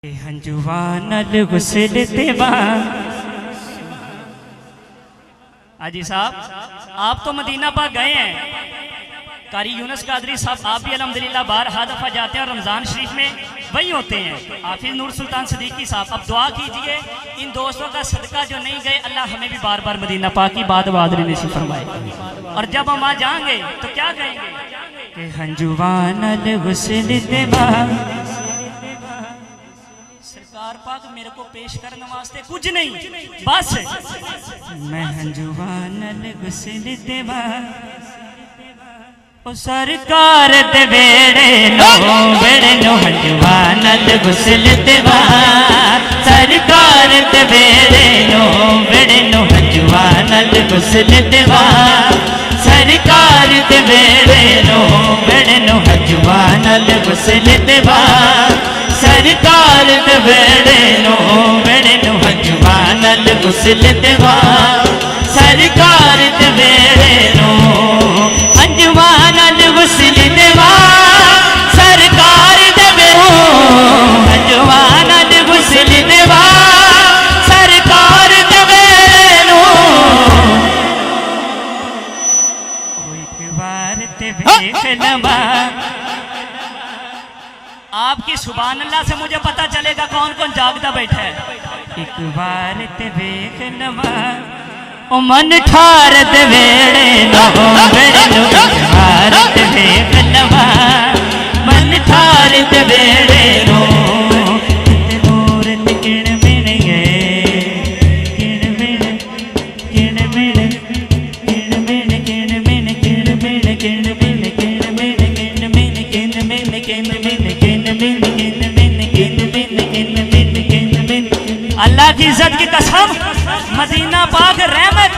हंजुवानल गुस्ल तेवा। हाजी साहब, आप तो मदीना पाक गए हैं, कारी यूनुस कादरी साहब, आप भी अल्हम्दुलिल्लाह बार दफ़ा जाते हैं और रमज़ान शरीफ में वही होते हैं। हाफिज नूर सुल्तान सदीकी साहब, अब दुआ कीजिए इन दोस्तों का सदका जो नहीं गए, अल्लाह हमें भी बार बार मदीना पाक की बात नसीब फरमाए। और जब हम वहाँ जाएंगे तो क्या कहेंगे कि हंजुवानल गुस्ल तेवा। सरकार पाक मेरे को पेश करने वास्ते कुछ नहीं, बस मैं हंजुवानल गुस्ल तेवा। ओ सरकार दे वेड़े नो हंजुवानल गुस्ल तेवा। सरकार दे वेड़े नो हंजुवानल गुस्ल तेवा। सरकार दे वेड़े नो हंजुवानल गुस्ल तेवा। सरकार दे वेड़े नो हंजुवानल गुस्ल तेवा। सरकार दे वेड़े नो हंजुवानल गुस्ल तेवा। सरकार दे वेड़ो हंजुवानल गुस्ल तेवा। सरकार दे वेड़े नो एक बार ते देख लवा। आपकी सुभान अल्लाह से मुझे पता चलेगा कौन कौन जागता बैठा है। एक बार ते देख लवा ओ मन ठार दे वेड़े नो एक बार ते देख लवा। मन ठार दे वेड़े नो नूर ते किण मिल गए। किण मिल किण मिल किण मिल किण मिल किण मिल किण मिल किण मिल किण मिल किण मिल किण मिल। अल्लाह की इज्जत की कसम, मदीना पाक रहमत।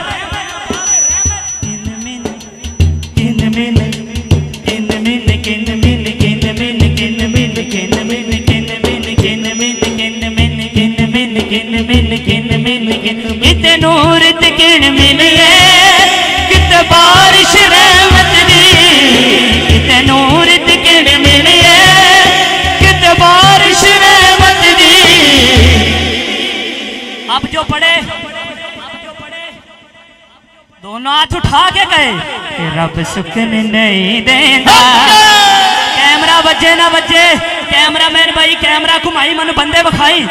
किते नूर ते किण मिलिए, किते बारिश रहमत दी। किते नूर ते किण मिलिए, किते बारिश रहमत दी। अब जो पढ़े दोनों हाथ उठा के गए कि रब सुकन नहीं देता। कैमरा बजे ना बजे, कैमरा मैन भाई कैमरा घुमाई, मन बंदे बखाई।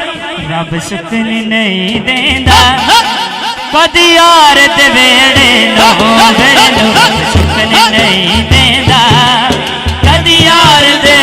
रब सुकन नहीं देता कदी यार दे वेड़े नो सुकन नहीं देता। कदी यार दे